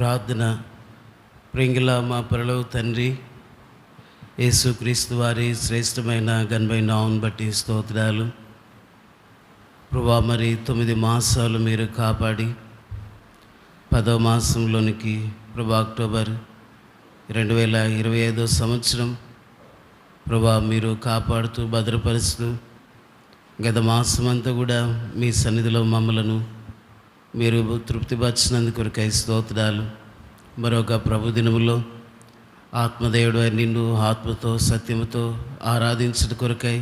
ప్రార్థన. ప్రింగిల మా పరలోక తండ్రి, యేసుక్రీస్తు వారి శ్రేష్టమైన ఘనమైన నామమును బట్టి స్తోత్రాలు. ప్రభువా, మరి 9 మాసాలు మీరు కాపాడి 10వ మాసంలోనికి ప్రభా అక్టోబర్ 2025 సంవత్సరం ప్రభా మీరు కాపాడుతూ భద్రపరుస్తూ గత మాసం అంతా కూడా మీ సన్నిధిలో మమ్మలను మీరు తృప్తిపరిచినందుకు కొరకై స్తోత్రాలు. మరొక ప్రభు దినములో ఆత్మదేవుడు నిన్ను ఆత్మతో సత్యముతో ఆరాధించడం కొరకై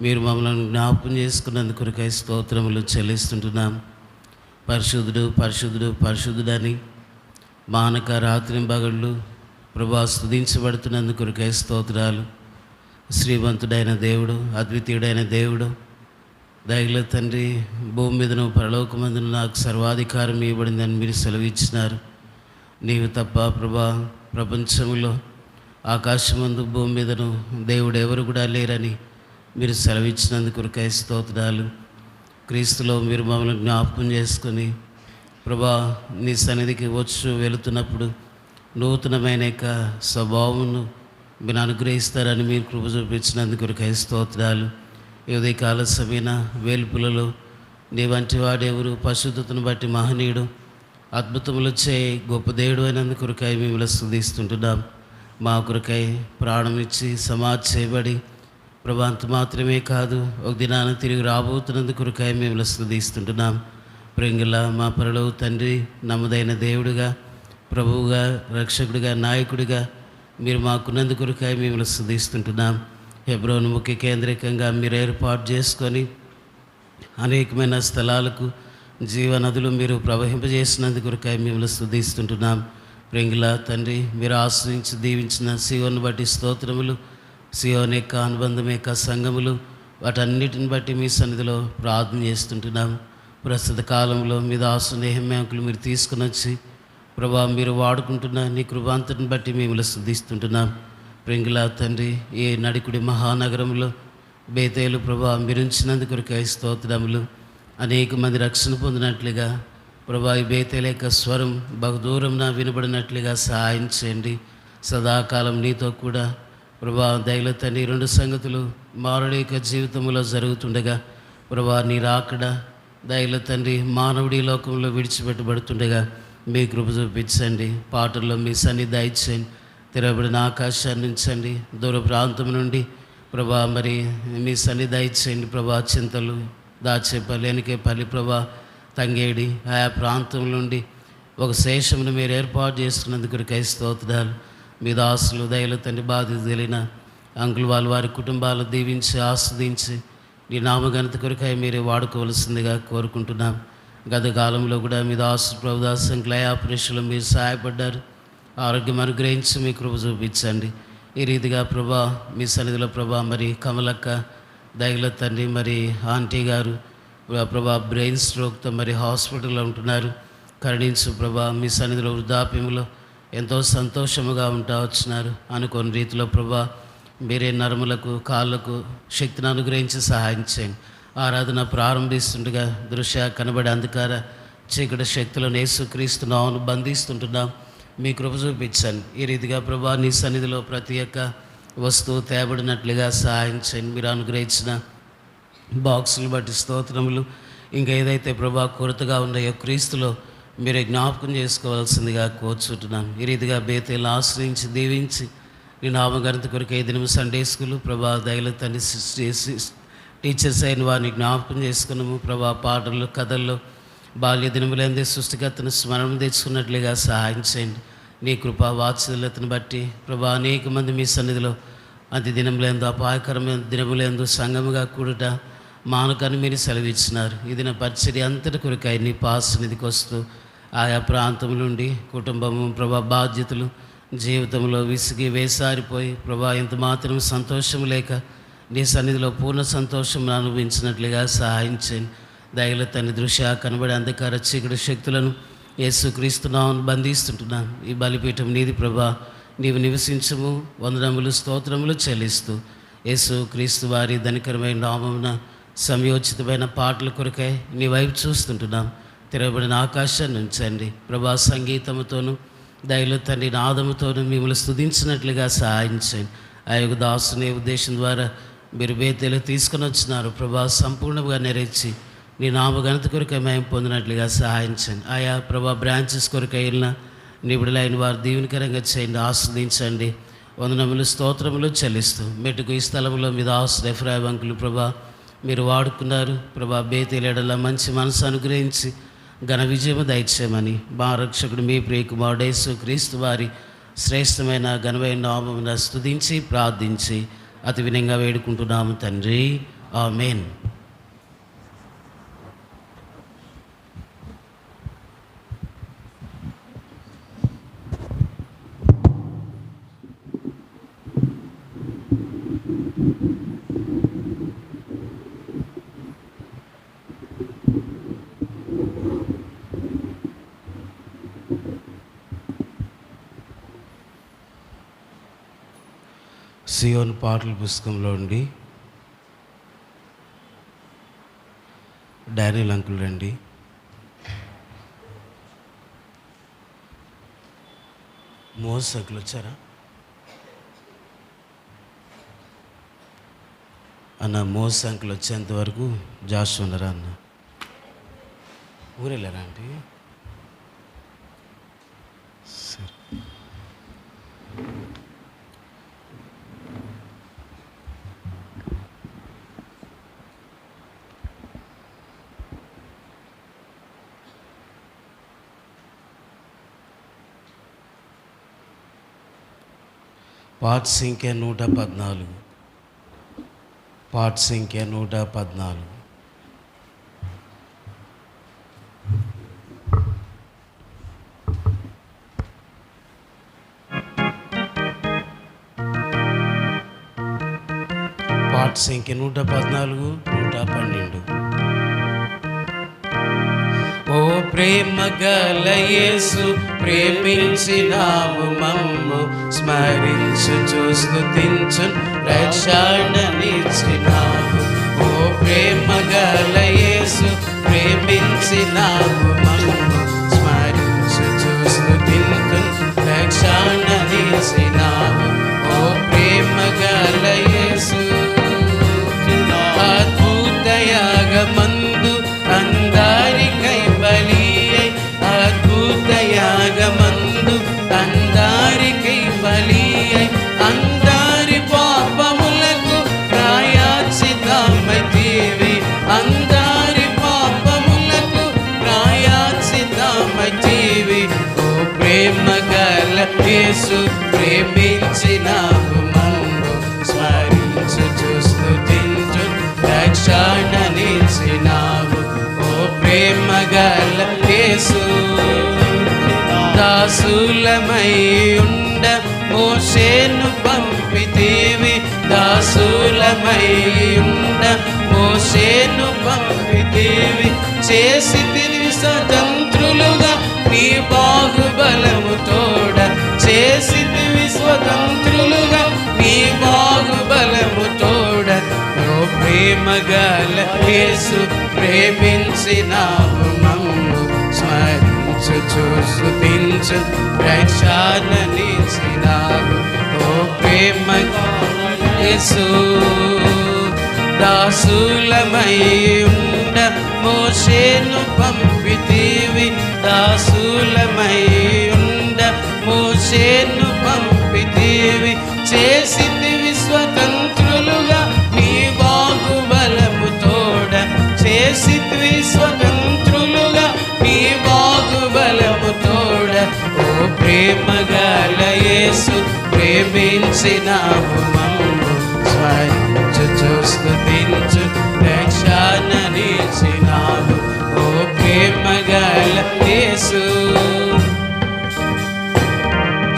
మీరు మమ్మల్ని జ్ఞాపకం చేసుకున్నందుకు కొరకై స్తోత్రములు చెల్లిస్తుంటున్నాం. పరిశుద్ధుడు పరిశుద్ధుడు పరిశుద్ధుడని మానక రాత్రి పగళ్ళు ప్రభా స్తుతించబడుతున్నందుకు కొరకై స్తోత్రాలు. శ్రీమంతుడైన దేవుడు, అద్వితీయుడైన దేవుడు, దయగల తండ్రి, భూమి మీదను పరలోకమందును నాకు సర్వాధికారం ఇవ్వబడిందని మీరు సెలవిచ్చినారు. నీవు తప్ప ప్రభా ప్రపంచంలో ఆకాశమందు భూమి మీదను దేవుడు ఎవరు కూడా లేరని మీరు సెలవిచ్చినందుకు కొరకై స్తోత్రాలు. క్రీస్తులో మీరు మమ్మల్ని జ్ఞాపకం చేసుకొని ప్రభా నీ సన్నిధికి వచ్చు వెళుతున్నప్పుడు నూతనమైన స్వభావమును మీరు అనుగ్రహిస్తారని మీరు కృప చూపించినందుకు కొరకై స్తోత్రాలు. ఈ ఉదయకాల సమయన వేల్పులలో నీ వంటి వాడెవరు, పరిశుద్ధతను బట్టి మహనీయుడు, అద్భుతములు చేయి గొప్ప దేవుడు అయినందుకు కొరకై మిమ్మల్ని స్తుతిస్తుంటున్నాం. మా కొరకై ప్రాణం ఇచ్చి సమాధి చేయబడి ప్రభా అంత మాత్రమే కాదు, ఒక దినాన తిరిగి రాబోతున్నందుకు కొరకై మిమ్మల్ని స్తుతిస్తుంటున్నాం. ప్రింగిల మా పరలోక తండ్రి, నమ్మదైన దేవుడిగా, ప్రభువుగా, రక్షకుడిగా, నాయకుడిగా మీరు మాకున్నందుకు కొరకై మిమ్మల్ని స్తుతిస్తుంటున్నాం. హెబ్రోను ముఖ్య కేంద్రికంగా మీరు ఏర్పాటు చేసుకొని అనేకమైన స్థలాలకు జీవనదులు మీరు ప్రవహింపజేసినందుకు కొరకై మిమ్మల్ని స్తుతిస్తుంటున్నాం. ప్రింగిల తండ్రి, మీరు ఆశ్రయించి దీవించిన సియోను బట్టి స్తోత్రములు, సియోను యొక్క అనుబంధం యొక్క సంఘములు, వాటన్నిటిని బట్టి మీ సన్నిధిలో ప్రార్థన చేస్తుంటున్నాం. ప్రస్తుత కాలంలో మీ దాసు నెహెమ్యాకులు మీరు తీసుకుని వచ్చి ప్రభా మీరు వాడుకుంటున్న నీ కృపాంతటిని బట్టి మిమ్మల్ని స్తుతిస్తుంటున్నాం. ప్రింగిల తండ్రి, ఈ నడికుడి మహానగరంలో బేతేలు ప్రభా మీరుంచినందుకు కొరకై స్తోత్రములు. అనేక మంది రక్షణ పొందినట్లుగా ప్రభా ఈ బేతేల యొక్క స్వరం బహుదూరం వినబడినట్లుగా సహాయం చేయండి. సదాకాలం నీతో కూడా ప్రభా దయల తండ్రి 2 సంగతులు మానవుడి యొక్క జీవితంలో జరుగుతుండగా ప్రభా నీ రాకడ దయల తండ్రి మానవుడి లోకంలో విడిచిపెట్టబడుతుండగా మీ కృప చూపించండి. పాటల్లో మీ సన్నిధి దయచేయండి. తెరబడిన ఆకాశాన్ని ఉంచండి. దూర ప్రాంతం నుండి ప్రభా మరి మీ సన్నిధి దయచేయండి. ప్రభా చింతలు, దాచేపల్లి, ఎనికేపల్లి, ప్రభా తంగేడి ఆయా ప్రాంతం నుండి ఒక శేషమును మీరు ఏర్పాటు చేసుకున్నందుకు కొరకై స్తోత్రాలు. మీ దాసులు దయలు తండ్రి బాధ్యత తెలియన అంకులు వారి కుటుంబాలు దీవించి ఆస్వాదించి ఈ నామఘనత కొరకై మీరే వాడుకోవలసిందిగా కోరుకుంటున్నాం. గత కాలంలో కూడా మీ దాసు ప్రభుదాసు సంఖ్య ఆపరేషన్లో మీరు సహాయపడ్డారు. ఆరోగ్యం అనుగ్రహించి మీ కృప చూపించండి. ఈ రీతిగా ప్రభా మీ సన్నిధిలో ప్రభా మరి కమలక్క దయగల తండ్రి, మరి ఆంటీ గారు ప్రభా బ్రెయిన్ స్ట్రోక్తో మరి హాస్పిటల్లో ఉంటున్నారు. కరుణించు ప్రభా మీ సన్నిధిలో వృద్ధాప్యంలో ఎంతో సంతోషముగా ఉంటా వచ్చినారు. అనుకోని రీతిలో ప్రభా మీరే నరములకు కాళ్ళకు శక్తిని అనుగ్రహించి సహాయం చేయండి. ఆరాధన ప్రారంభిస్తుండగా దృశ్య కనబడే అంధకార చీకటి శక్తులను యేసుక్రీస్తు నామమున బంధిస్తుంటున్నాం. మీ కృప చూపించండి. ఈ రీతిగా ప్రభా నీ సన్నిధిలో ప్రతి ఒక్క వస్తువు తేబడినట్లుగా సహాయం చేయండి. మీరు అనుగ్రహించిన బాక్సులు బట్టి స్తోత్రములు. ఇంకా ఏదైతే ప్రభా కొరతగా ఉన్నాయో క్రీస్తులో మీరే జ్ఞాపకం చేసుకోవాల్సిందిగా కోరుచుంటున్నాం. ఈ రీతిగా బేతేలను ఆశ్రయించి దీవించి నీ నామఘనత కొరకు 5 నిమిషం సండే స్కూలు ప్రభా దయల తండ్రి టీచర్స్ అయిన వారిని జ్ఞాపకం చేసుకున్నాము. ప్రభా పాటలు, కథల్లో బాల్య దినములందే సృష్టికర్తను స్మరణ తెచ్చుకున్నట్లుగా సహాయం చేయండి. నీ కృపా వాత్సల్యతను బట్టి ప్రభా అనేక మంది మీ సన్నిధిలో అతి దినములందు అపాయకరమైన దినములందు సంగముగా కూడుట మానకని మీరు సెలవిచ్చినారు. ఇది నా పరిచర్య అంతటి కొరకై నీ పాసనిధికి వస్తూ ఆయా ప్రాంతం నుండి కుటుంబము ప్రభా బాధ్యతలు జీవితంలో విసిగి వేసారిపోయి ప్రభా ఎంత మాత్రం సంతోషం లేక నీ సన్నిధిలో పూర్ణ సంతోషం అనుభవించినట్లుగా సహాయం చేయండి. దయల తండ్రి దృశ్య కనబడే అంధకార చీకటి శక్తులను యేసుక్రీస్తు నామమున బంధిస్తుంటున్నాం. ఈ బలిపీఠం నీది ప్రభా, నీవు నివసించము. వందనములు స్తోత్రములు చెల్లిస్తూ యేసుక్రీస్తు వారి ధనికరమైన నామమున సమయోచితమైన పాటల కొరకై నీ వైపు చూస్తుంటున్నాం. తెరవబడిన ఆకాశాన్ని ఉంచండి ప్రభా. సంగీతముతోనూ దయలో తండ్రి నాదముతోనూ మిమ్మల్ని స్తుతించినట్లుగా సహాయించండి. ఆ యొక్క దాసుని ఉద్దేశం ద్వారా మీరు బేతేలు తీసుకొని వచ్చినారు ప్రభా. సంపూర్ణంగా నెరవేర్చి నీ నామ ఘనత కొరకై మేము పొందినట్లుగా సహాయించండి. ఆయా ప్రభా బ్రాంచెస్ కొరకై వెళ్ళిన నిబుడులైన వారు దీవెనకరంగా చేయండి, ఆస్వాదించండి. వందనములు స్తోత్రములు చెల్లిస్తూ మెట్టుకు ఈ స్థలంలో మీద ఎఫ్రాయిం అంకులు ప్రభా మీరు వాడుకున్నారు ప్రభా. బేతేలేడలా మంచి మనసు అనుగ్రహించి ఘన విజయము దయచేయమని మా రక్షకుడు మీ ప్రియకుమారుడు యేసు క్రీస్తు వారి శ్రేష్టమైన ఘనమైన నామమున స్తుతించి ప్రార్థించి అతి వినంగా వేడుకుంటున్నాము తండ్రి, ఆమేన్. సియోను పాటల పుస్తకంలో ఉండి డానియల్ అంకుల్ రండి. మోస్ అంకుల్ వచ్చారా అన్న? మోస్ అంకుల్ వచ్చేంత వరకు జాష్ ఉన్నారా అన్న? ఊరెళ్ళారా అంటే సరే. పాట సంఖ్య 114. పాట సంఖ్య 114. పాట సంఖ్య 114, 112. ఓ ప్రేమ గల యేసు ప్రేమించినావు మమ్ము, స్మరించు స్తుతించు రక్షణనిచ్చినావు. ఓ ప్రేమ గల యేసు ప్రేమించినావు మమ్ము, స్మరించు స్తుతించు రక్షణనిచ్చినావు. ఓ ప్రేమ గల యేసు అద్భుత యాగమందు అందరికై బలి అయి, అద్భుత యాగమందు అందరికై బలి అయి, అందరి పాపములకు ప్రాయశ్చిత్తమైతివి, అందరి పాపములకు ప్రాయశ్చిత్తమైతివి. ఓ ప్రేమ గల యేసు ప్రేమించినావు మమ్ము, స్మరించు స్తుతించు రక్షణనిచ్చినావు. ఓ ప్రేమ గల యేసు దాసులమై ఉండ మోషేను పంపితివి, దాసులమై ఉండ మోషేను పంపితివి. చేసితివి స్వతంత్రులుగా నీ బాహుబలము తోడ, చేసితివి స్వతంత్రులుగా నీ బాహుబలము తోడ. ఓ ప్రేమ గల యేసు ప్రేమించినావు మమ్ము, స్మరించు స్తుతించు రక్షణనిచ్చినావు. ఓ ప్రేమ గల యేసు దాసులమై ఉండ మోషేను పంపితివి, దాసులమై ఉండ మోషేను పంపితివి. చేసితివి స్వతంత్రులుగా నీ బాహుబలము తోడ, చేసితివి స్వతంత్రులుగా నీ బాహుబలము తోడ. ఓ ప్రేమ గల యేసు ప్రేమించినావు మమ్ము, స్మరించు స్తుతించు రక్షణనిచ్చినావు. ఓ ప్రేమ గల యేసు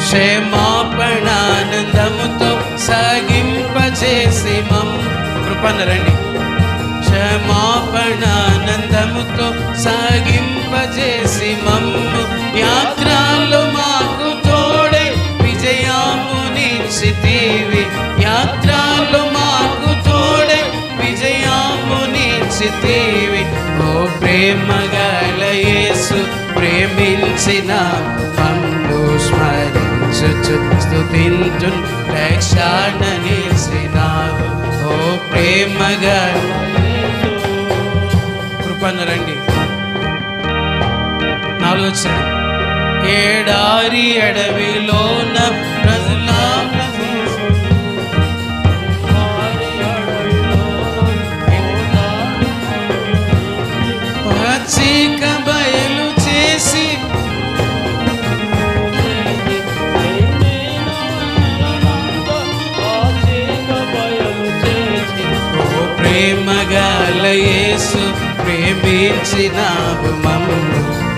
క్షమాపణానందముతో సాగింపచేసి మమ్ము కృపనరండి. క్షమాపణానందముతో సాగింపచేసి మమ్ము, యాత్రలో మాకు తోడై విజయమునిచ్చితివి, యాత్రలో మాకు తోడై విజయమునిచ్చితివి. ఓ ప్రేమ గల యేసు ప్రేమించిన మమ్ము స్మరించుచు స్తుతించు రక్షణనిచ్చినావు ఓ ప్రేమగా కృపను రండి. 4వ వచనం. ఏడారి అడవిలోన ప్రజల పచ్చిక బయలు చేసి ఓ ప్రేమగల యేసు ప్రేమించినావు మమ్ము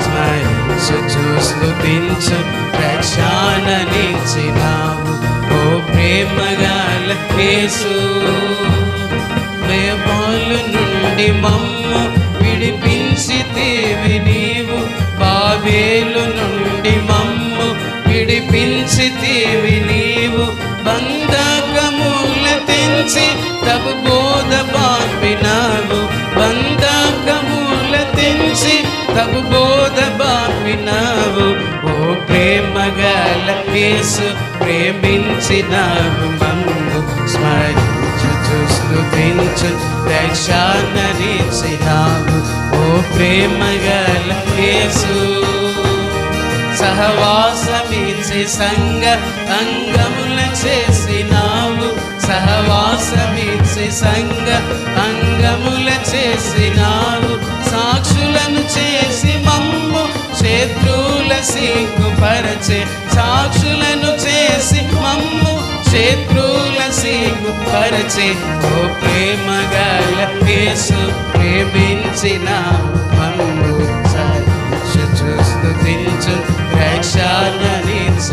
స్మరించుచు స్తుతించు రక్షణనిచ్చినావు ఓ ప్రేమగల యేసు. భయపాలు నుండి మమ్ము విడిపించితివి నీవు, బాబేలు నుండి మమ్ము విడిపించితివి నీవు, బంధకముల తెంచి తగు బోధ బాపినావు, బంధకముల తెంచి తగు బోధ బాపినావు ఓ ప్రేమగల యేసు ప్రేమించినావు మమ్ము స్మరించుచు స్తుతించు రక్షణనిచ్చినావు ఓ ప్రేమగల యేసు. సహవాసమిచ్చి సంగ అంగముల చేసినావు, సహవాసమిచ్చి సంగ అంగముల చేసినావు, సాక్షులను చేసి మమ్ము శత్రువుల సిగ్గుపరచే, సాక్షులను చేసి మమ్ము శత్రువుల సిగ్గుపరచే ఓ ప్రేమగల యేసు ప్రేమించినావు మమ్ము స్తుతించు రక్షణనిచ్చినావు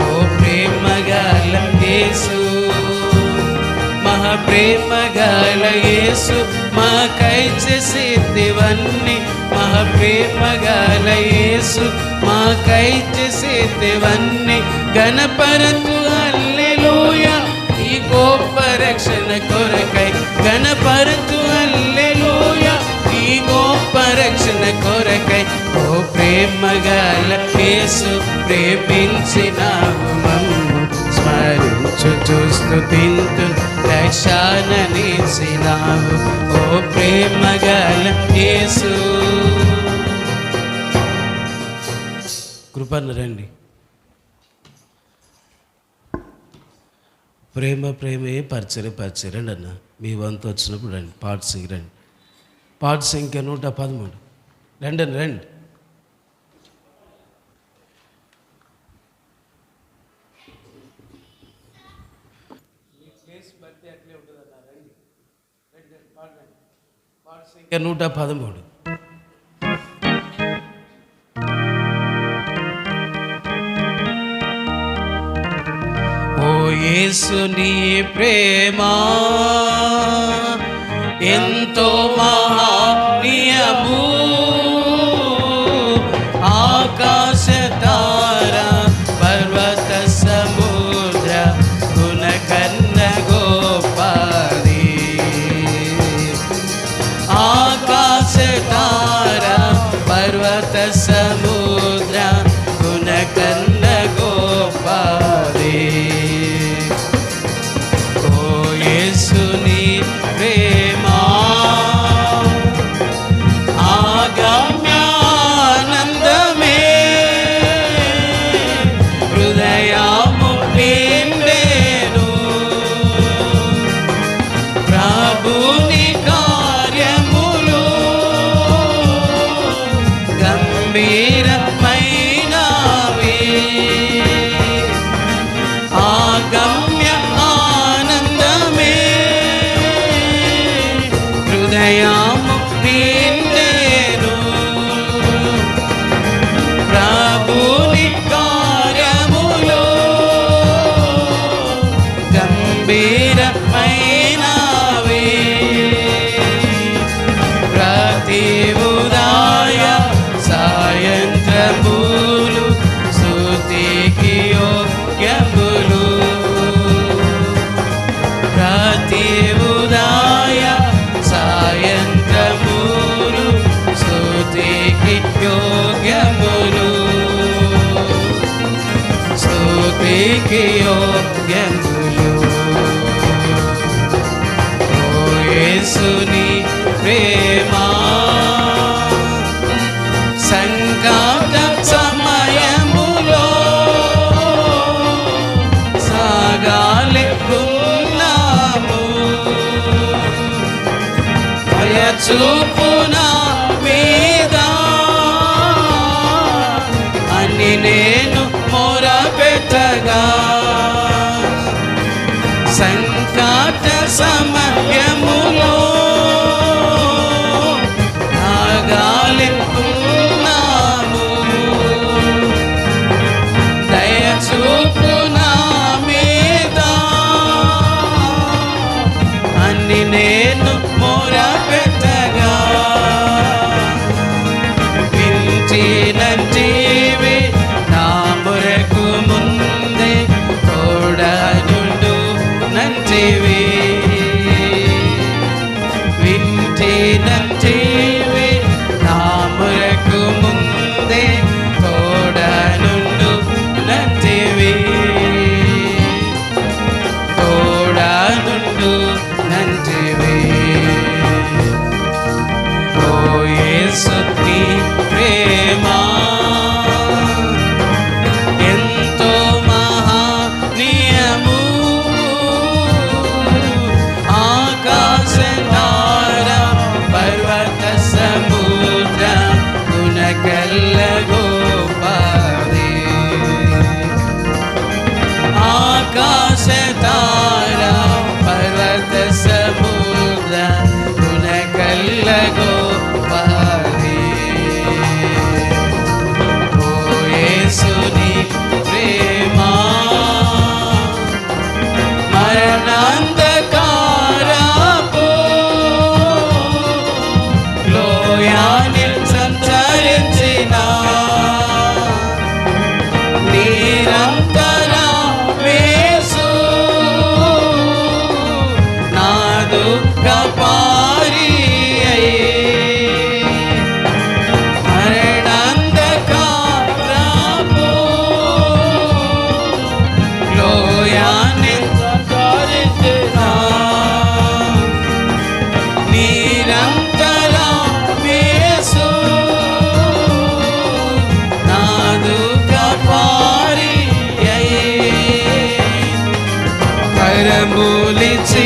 ఓ ప్రేమగల యేసు. మహాప్రేమగల యేసు మాకై చేసేటివన్నీ, మహాప్రేమగల యేసు మాకై చేసేటివన్నీ, గణపరతు హల్లెలూయా ఈ గొప్ప రక్షణ కొరకై, గణపరతు హల్లెలూయా ఈ గొప్ప రక్షణ కొరకై ఓ ప్రేమగల యేసు ప్రేమించినావు మమ్ము స్మరించుచు స్తుతించు రక్షణనిచ్చినావు ఓ ప్రేమగల యేసు. కృపను రండి. ప్రేమ ప్రేమే పరిచర్య రండి అన్న. మీ వంతు వచ్చినప్పుడు రండి, పాట రండి. పాట సంఖ్య 113. రండి రండి. పాట సంఖ్య 113. ఓ యేసు నీ ప్రేమ ఎంతో మహనీయము, ఆకాశ తార పర్వత సముద్ర గుణకన్న గోపాది, ఆకాశ తార పర్వత సముద్ర గుణకన్న గోపాది. ఓ యేసు నీ ప్రేమ ఆగమ్యానందమే, హృదయము నిండెను ప్రభుని కార్యములు, గంభీరమైనవి ఆగమ్య ఆనందమే, హృదయము నిండెను ప్రభుని కార్యములు, గంభీరమైనవి యేసుని ప్రేమ సంకట సమయములో సాగాలెక్కున్నాము చూపున మీద అని నేను మొరపెట్టగా సంకట సమయములో నాగాలెక్కున్నాము దయచూపు నా మీద అని నేను మొరపెట్టగా వింటినంటివి నా మొరకు ముందే తోడనుండు నంటివి వింటినంటివి నా మొరకు ముందే తోడనుండు నంటివి తోడనుండు నంటివి ఓ యేసు నీ ప్రేమ ఎంతో మహనీయము ఆకాశధార పర్వత సముద్ర గుణకల్లగోపాది ఆకాశధార పర్వత సముద్ర గుణకల్లగోపాది ఓ యేసుని ప్రేమ మరణాంధకారపు లోయాని సంచరించిన నిరంతర యేసు నాదు కపారి మరణాంధకారపు లోయాని సంచరించిన నిరంతర యేసు నాదు కపారి కరములిచి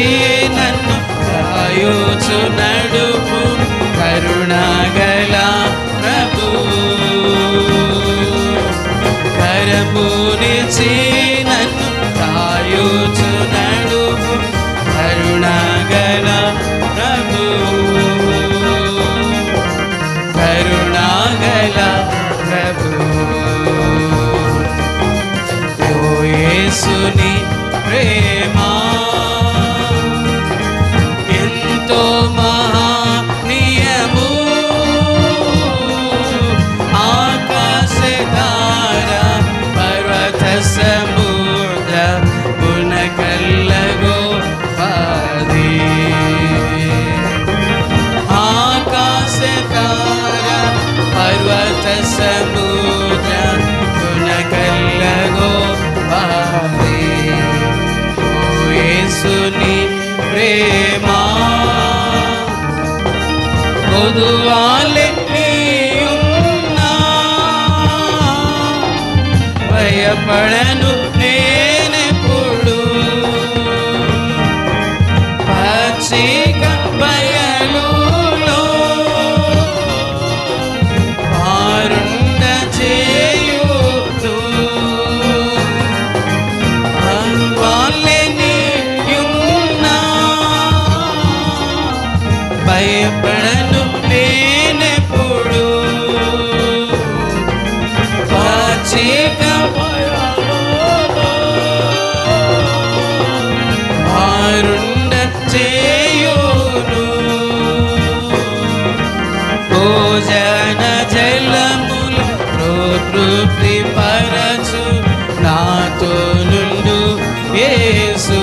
నన్ను కాయుచు నడుపు కరుణగల ప్రభు కరములిచి నన్ను కాయుచు నడుపు కరుణగల ప్రభు కరుణగల ప్రభు ఓ యేసుని ప్రేమ ఎంతో మహనీయము ఆకాశధార పర్వత సముద్ర గుణకల్లగోపాది ఆకాశధార పర్వత సముద్ర గుణకల్లగోపాది ఓ యేసుని ప్రేమ కొదువాలే నీయున్నా భయపడను నేనెప్పుడు పచ్చిక బయలులో ఆరుండ చేయుతూ వాళ్ళే నీయున్నా భయపడను నేనెప్పుడు పచ్చిక ఆరుండ చేయును భోజన జలముల తృప్తి పరచు నాతో నుండు యేసు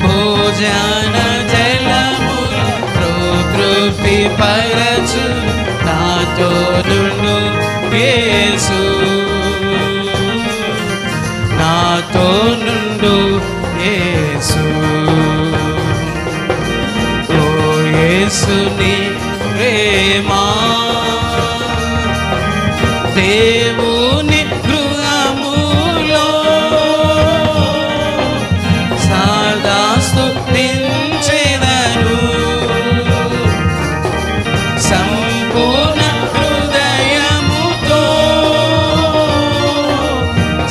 భోజన జలముల తృప్తి పరచు నాతో నుండు యేసు నాతో నుండు యేసు యేసుని ప్రేమా దేవుని గృహములో సదా స్తుతించెదను సంపూర్ణ హృదయముతో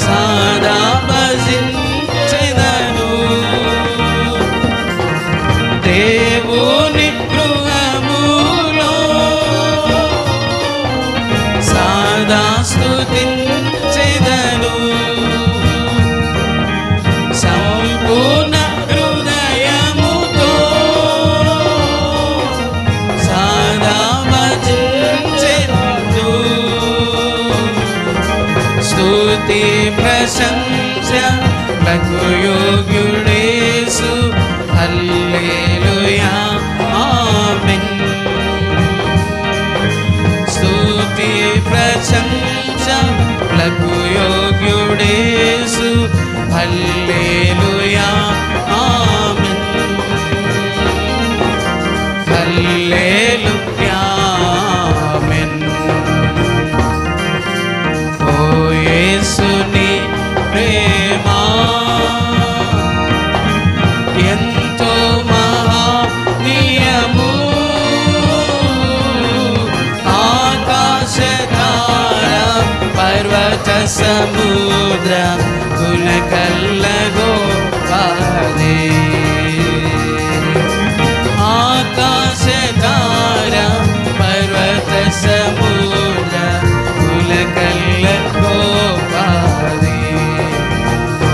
సదా భజించెదను దేవుని గృహములో సదా స్తుతించెదను సంపూర్ణ హృదయముతో సదా భజించెదను స్తుతి ప్రశంసలకు యోగ్యుడేసు హల్లెలూయా ఆమేన్ స్తుతి ప్రశంసలకు యోగ్యుడేసు హల్లెలూయా ఆమేన్ హల్లెలూయా ఆమేన్ ఓ యేసుని ప్రేమా ఎంతో మహనీయము ఆకాశతార పర్వత సముద్ర కులకల్లగో పాదే ఆకాశతార పర్వత సముద్ర కులకల్లగో పాదే ఓ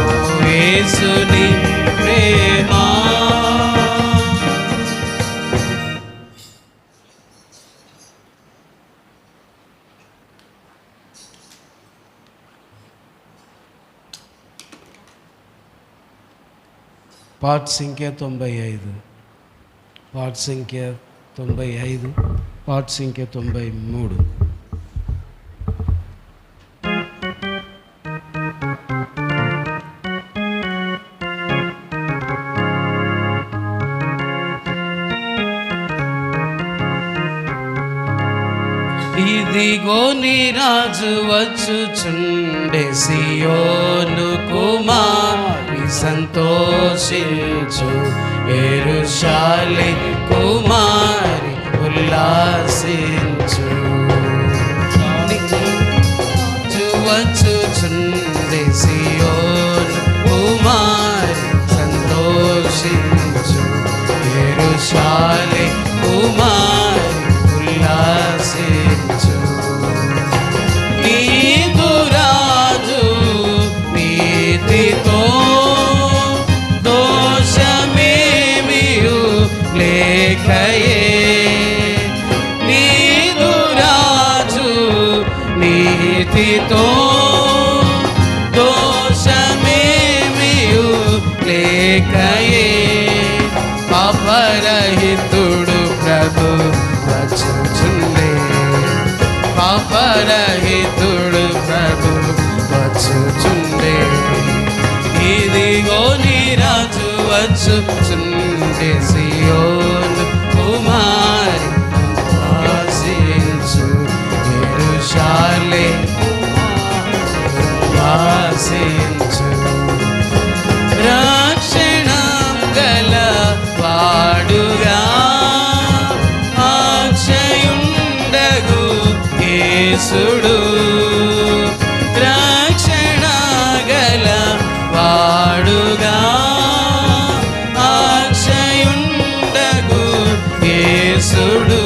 యేసుని ప్రేమా పార్ట్ సంఖ్య 95 పార్ట్ సంఖ్య 95 పార్ట్ సంఖ్య 93 ఇదిగో నీ రాజు వచ్చుచుండే సియోను కుమారి సంతోషించు యెరూషలేము కుమారి ఉల్లాసించు వచ్చుచుండే సియోను కుమారి సంతోషించు యెరూషలేము కుమారి ఉల్లాసించు నీదు రాజు నీతితో దోషమేమియు లేఖయే నీదు రాజు నీతితో దోషమేమియు లేఖయే పాపరహితుడు ప్రభు వచ్చుచుండే పాపరహితుడు ప్రభు వచ్చుచుండే ఇదిగో నీ రాజు వచ్చుచుండే సియోను కుమారి వాసించు యెరూషలేము వాసించు రక్షణం గల వాడుగా అక్షయుండగు యేసుడు రక్షణ గల వాడుగా అక్షయుండగు యేసుడు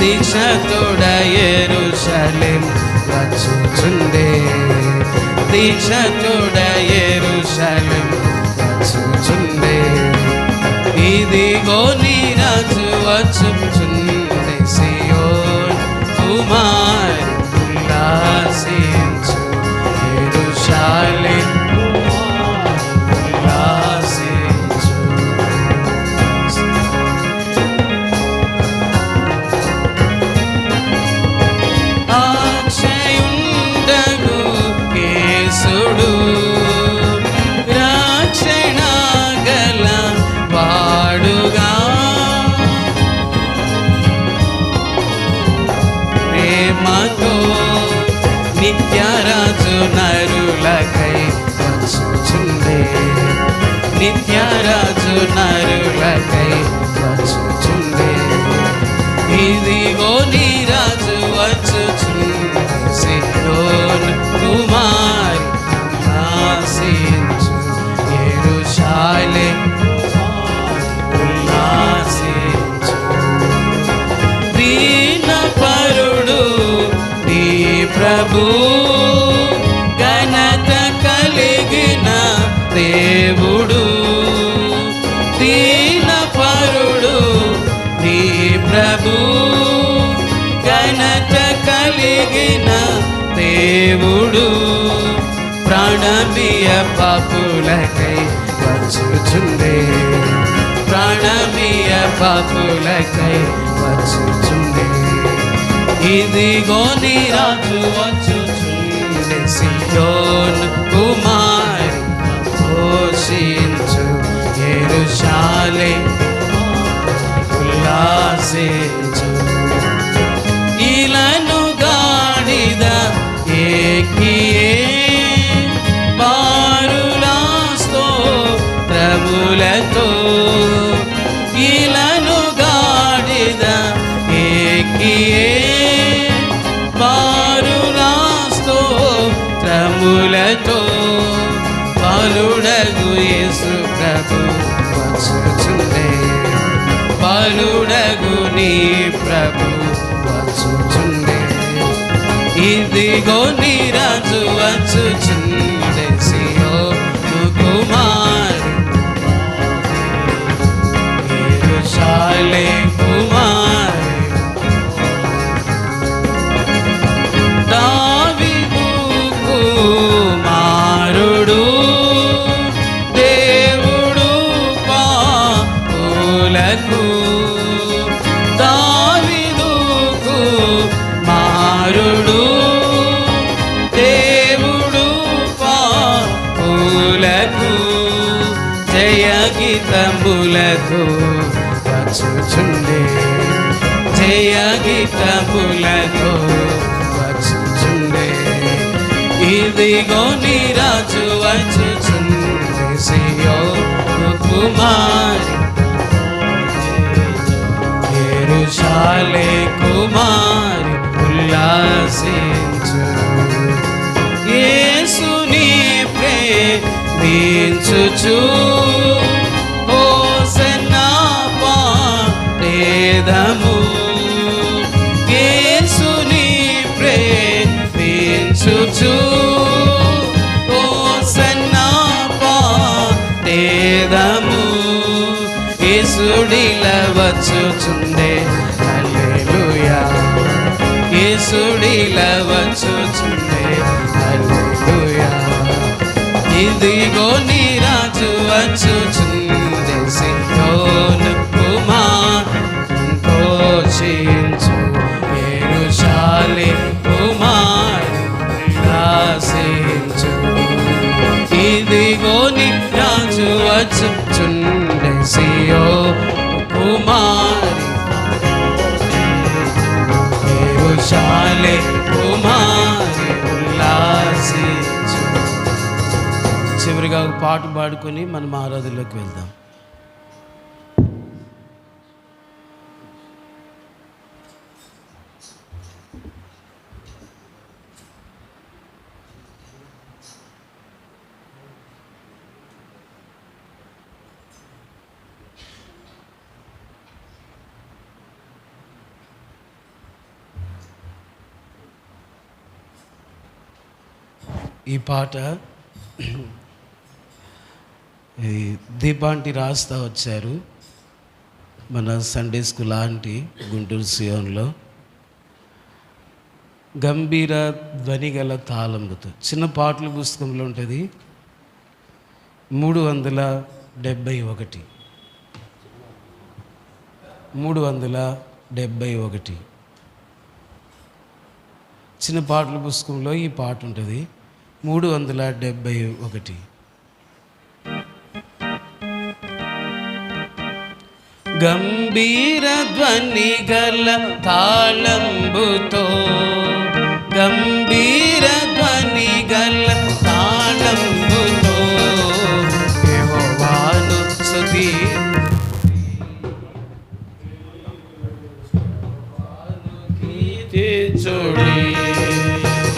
దీక్షతోడ యెరూషలేము వచ్చుచుండే దీక్షతోడ యెరూషలేము వచ్చుచుండే ఇదిగో నీ రాజు వచ్చుచుండే సియోను కుమారి ఉల్లాసించు యెరూషలేము ఉల్లాసించు అక్షయుండగు యేసుడు రక్షణ గల వాడుగా పాపులకై వచ్చుచుండే. ఇదిగో నీ రాజు వచ్చుచుండే, సియోను కుమారి ఉల్లాసించు, యెరూషలేము ఉల్లాసించు. దీనపరుడు నీ ప్రభు, ఘనత కలిగిన దేవుడు. దీనపరుడు నీ ప్రభు, ఘనత కలిగిన దేవుడు. ప్రాణమీయ పాపులకై వచ్చుచుండే, ప్రాణమీయ పాపులకై వచ్చుచుండే. ఇదిగో నీ రాజు వచ్చుచుండే, సియోను కుమారి ఘోషించు, యెరూషలేము ఉల్లాసించు. ఇలను గాడిద ఎక్కియే బారులాస్తో ప్రభులతో, ఇలను గాడిద ఎక్కియే బారులాస్తో ప్రభులతో. బలుడగు యేసు ప్రభు వచ్చుచుండే, బలుడగు నీ ప్రభు వచ్చుచుండే. ఇదిగో నీ రాజు వచ్చుచుండే, సియోను కుమారి యెరూషలేము కుమారి. దావీదు కుమారుడు దేవుడు పాపులకు, దావీదు కుమారుడు దేవుడు పాపులకు. జయ గీతములతో వచ్చుచుండే, జయ గీతములతో వచ్చుచుండే. ఇదిగో నీ రాజు వచ్చుచుండే, సియోను కుమారి యెరూషలేము కుమారి ఉల్లాసించు. యేసుని ప్రేమించుచు హోసన్నా పాడేదము. యేసుని ప్రేమించుచు హోసన్నా పాడేదము. యేసుడిలా వచ్చుచుండే, హల్లెలూయా. యేసుడిలా వచ్చుచుండే, హల్లెలూయా. ఇదిగో నీ రాజు వచ్చుచుండే, సియోను కుమారి ఘోషించు, యెరూషలేము కుమారి ఉల్లాసించు. ఇదిగో నీ రాజు వచ్చుచుండే, సియోను కుమారి యెరూషలేము కుమారి ఉల్లాసించు. చివరిగా ఒక పాట పాడుకొని మనం ఆరాధనలోకి వెళ్దాం. ఈ పాట దీపాంటి రాస్తా వచ్చారు, మన సండే స్కూల్ ఆంటీ గుంటూరు సియోన్లో. గంభీర ధ్వని గల తాళంబుతో చిన్న పాటల పుస్తకంలో ఉంటుంది, 371. 371 చిన్న పాటల పుస్తకంలో ఈ పాట ఉంటుంది, 371. గంభీర ధ్వని గల తాళంబుతో, గంభీర ధ్వని గల తాళంబుతో యెహోవాను స్తుతి స్తుతించుడి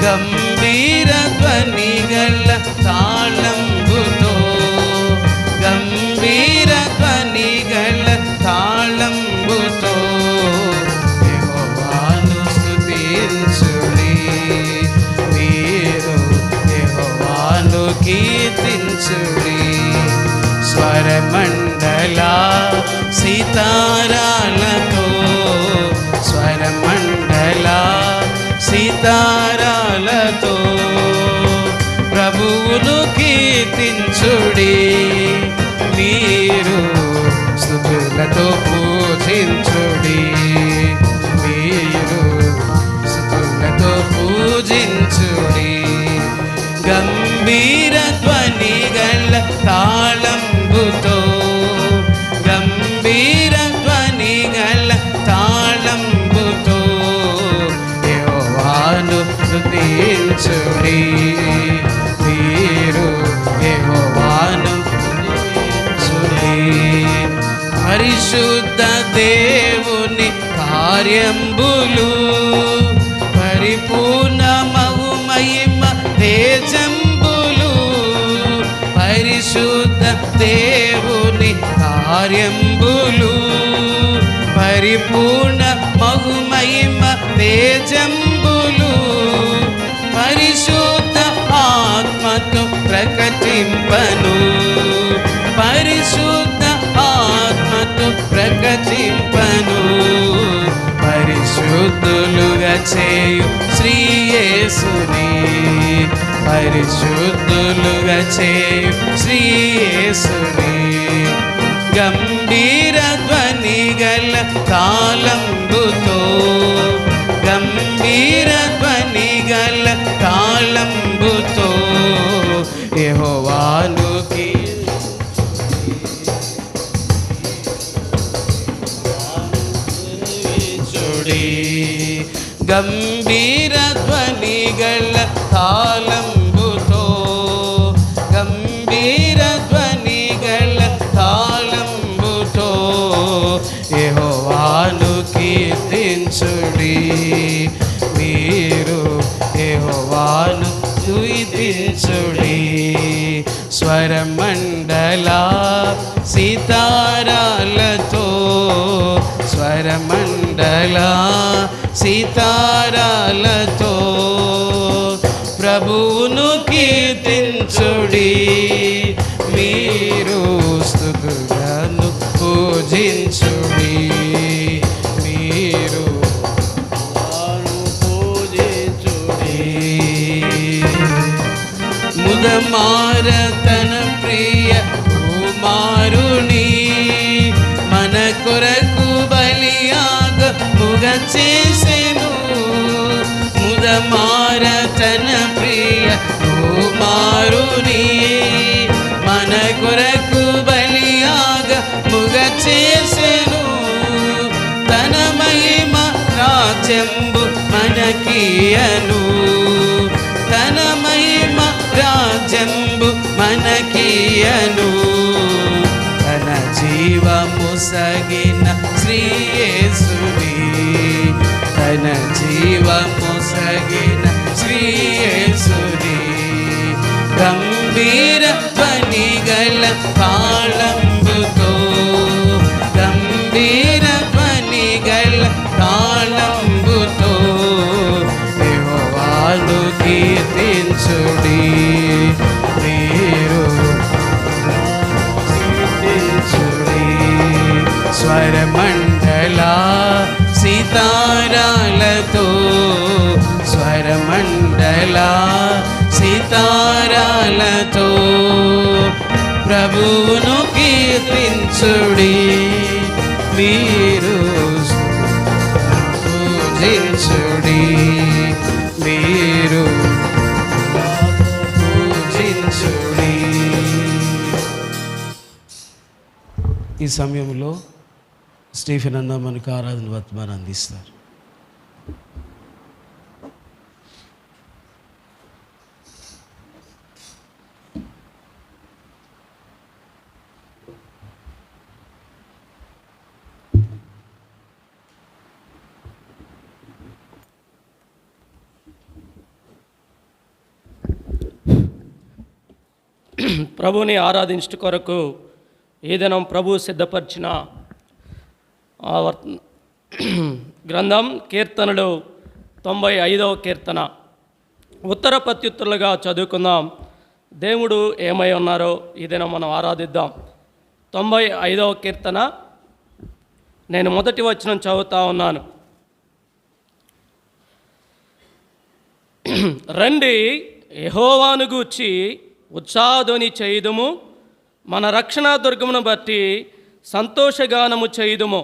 గంభీర ధ్వని గల తాళంబుతో గంభీర ధ్వని గల తాళంబుతో యెహోవాను స్తుతించుడి మీరు యెహోవాను కీర్తించుడి స్వరమండల సితారాలతో స్వరమండల సితారాలతో ప్రభువును కీర్తించుడి మీరు స్తుతులతో పూజించుడి మీరు స్తుతులతో పూజించుడి గంభీర ధ్వని గల తాళంబుతో గంభీర ధ్వని గల తాళంబుతో యెహోవాను స్తుతించుడి మీరు యెహోవాను స్తుతించుడి పరిశుద్ధ దేవుని కార్యంబులు పరిపూర్ణమగు మహిమ తేజంబులు పరిశుద్ధ దేవుని కార్యంబులు పరిపూర్ణ మగు మహిమ తేజంబులు పరిశుద్ధ ఆత్మతో ప్రకటింపను పరిశుద్ధ ఆత్మతో ప్రకటింపను పరిశుద్ధులుగా చేయు శ్రీ యేసుని పరిశుద్ధులుగా చేయు శ్రీ యేసుని గంభీర ధ్వని గల తాళంబుతో గంభీర ధ్వని గల తాళంబుతో యెహోవాను కీర్తించుడి గంభీర ధ్వని గల తాళంబుతో గంభీర ధ్వని గల తాళంబుతో యెహోవాను కీర్తించుడి మీరు యెహోవాను స్తుతించుడి స్వరమండల సితారాలతో స్వరమండల సితారాలతో ప్రభువును కీర్తించుడి మీరు స్తుతులను పూజించుడి మీరు పూజించుడి ముదమార తన ప్రియ కుమారుని మన కొరకు బలియాగ ముగ చేసెను ముదమార తన ప్రియ కుమారుని మన కొరకు బలియాగ ముగ చేసెను తన మహిమ రాజ్యంబు మనకియను తన మహిమ రాజ్యంబు మనకియను తన జీవము సగిన శ్రీ యేసుని తన జీవము సగిన శ్రీ యేసుని గంభీర ధ్వని గల తాళంబుతో గంభీర ధ్వని గల తాళంబుతో యెహోవాను కీర్తించుడి మీరు కీర్తించుడి స్వరమండల సితారాలతో స్వరమండల సితారాలతో ప్రభువును కీర్తించుడి మీరు పూజించుడి మీరు పూజించుడి. ఈ సమయంలో స్టీఫెన్ అన్న మనకు ఆరాధన వర్తమానం అందిస్తారు. ప్రభుని ఆరాధించట కొరకు ఈ దినం ప్రభు సిద్ధపరిచిన గ్రంథం కీర్తనలు 95వ కీర్తన ఉత్తర ప్రత్యుత్తరులుగా చదువుకుందాం. దేవుడు ఏమై ఉన్నారో ఈ దినం మనం ఆరాధిద్దాం. 95వ కీర్తన నేను మొదటి వచనం చదువుతా ఉన్నాను. రండి, యెహోవాను గూర్చి ఉత్సాహధ్వని చేయుదుము, మన రక్షణ దుర్గమును బట్టి సంతోషగానము చేయుదుము.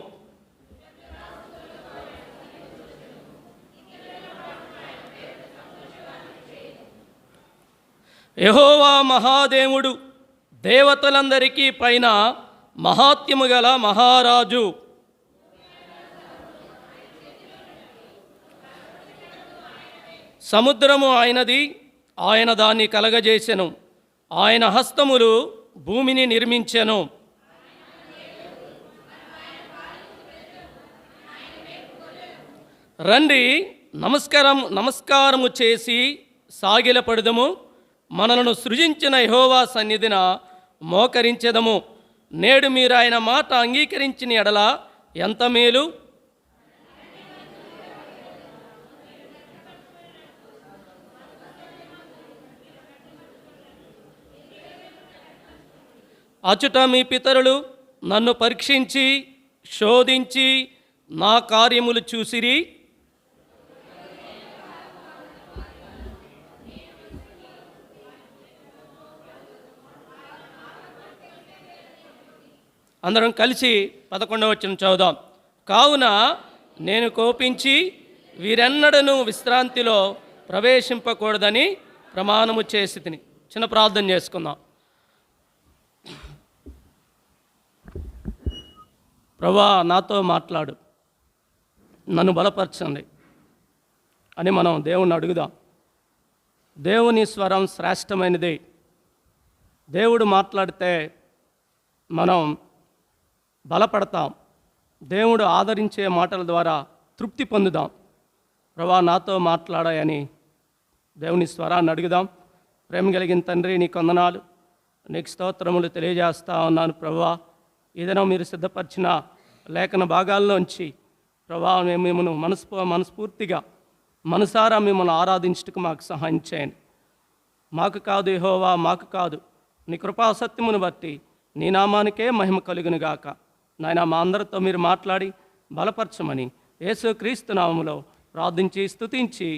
యెహోవా మహాదేవుడు, దేవతలందరికీ పైన మహాత్యము గల మహారాజు. సముద్రము ఆయనది, ఆయన దాన్ని కలగజేసెను. ఆయన హస్తములు భూమిని నిర్మించెను. రండి, నమస్కారము చేసి సాగిలపడదము, మనలను సృజించిన యెహోవా సన్నిధిన మోకరించెదము. నేడు మీరు ఆయన మాట అంగీకరించిన ఎడల ఎంత మేలు. అచుట మీ పితరులు నన్ను పరీక్షించి శోధించి నా కార్యములు చూసిరి. అందరం కలిసి 11వ వచనం చదువుదాం. కావున నేను కోపించి వీరెన్నడను విశ్రాంతిలో ప్రవేశింపకూడదని ప్రమాణము చేసి తిని. చిన్న ప్రార్థన చేసుకుందాం. ప్రభువా, నాతో మాట్లాడు, నన్ను బలపరచండి అని మనం దేవుణ్ణి అడుగుదాం. దేవుని స్వరం శ్రేష్టమైనది. దేవుడు మాట్లాడితే మనం బలపడతాం. దేవుడు ఆదరించే మాటల ద్వారా తృప్తి పొందుదాం. ప్రభువా, నాతో మాట్లాడాయని దేవుని స్వరాన్ని అడుగుదాం. ప్రేమ కలిగిన తండ్రి, నీకు వందనాలు, నీకు స్తోత్రములు తెలియజేస్తా ఉన్నాను. ప్రభువా, ఏదైనా మీరు సిద్ధపరిచిన లేఖన భాగాల్లోంచి ప్రభువా, మేము మనస్ఫూర్తిగా మనసారా మిమ్మల్ని ఆరాధించటకు మాకు సహాయం చేయండి. మాకు కాదు యెహోవా, మాకు కాదు, నీ కృపా సత్యమును బట్టి నీ నామానికే మహిమ కలుగును గాక. నాయనా, మా అందరితో మీరు మాట్లాడి బలపరచమని యేసుక్రీస్తు నామములో ప్రార్థించి స్తుతించి